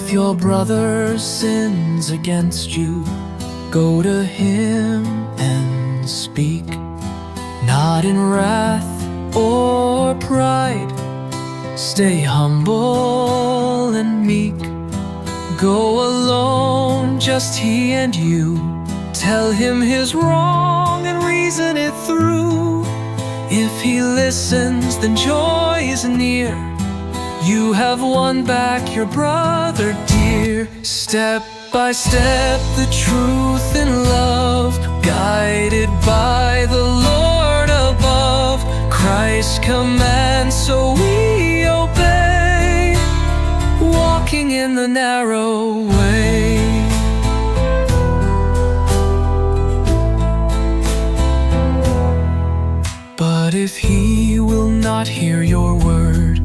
If your brother sins against you, go to him and speak, not in wrath or pride. Stay humble and meek. Go alone, just he and you. Tell him his wrong and reason it through. If he listens, then joy is near. You have won back your brother dear. Step by step, the truth and love, guided by the Lord above. Christ's command, so we obey, walking in the narrow way. But if he will not hear your word,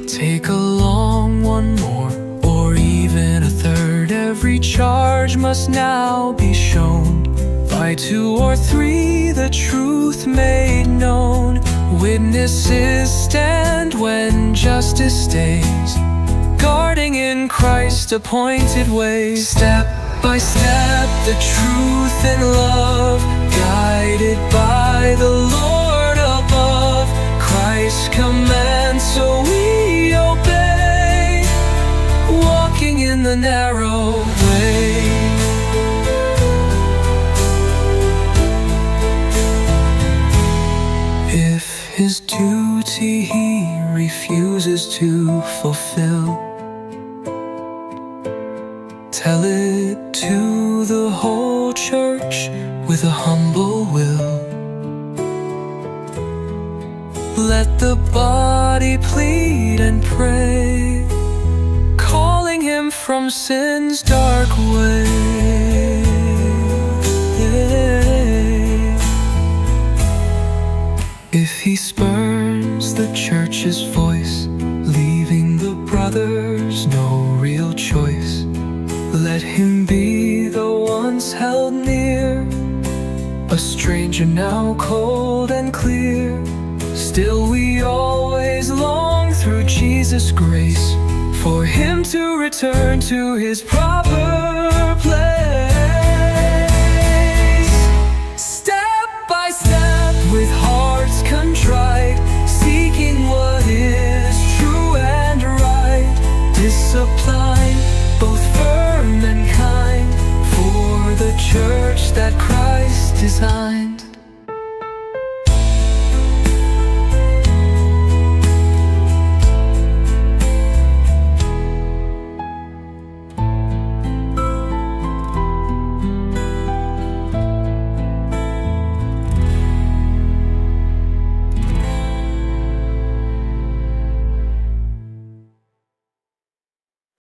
take along one more, or even a third. Every charge must now be shown, by 2 or 3 the truth made known. Witnesses stand when justice stays, guarding in Christ's appointed ways. Step by step, the truth and love, guided by the Lord above. Christ's command, so we obey, walking in the narrow way. If his duty he refuses to fulfill, tell it to the whole church with a humble will. Let the body plead and pray, calling him from sin's dark way. If he spurns the church's voice, leaving the brothers no real choice, let him be the once held near, a stranger now cold and clear. Still we always long through Jesus' grace, for him to return to his proper place. Step by step, with hearts contrite, seeking what is true and right. Discipline, both firm and kind, for the church that Christ designed.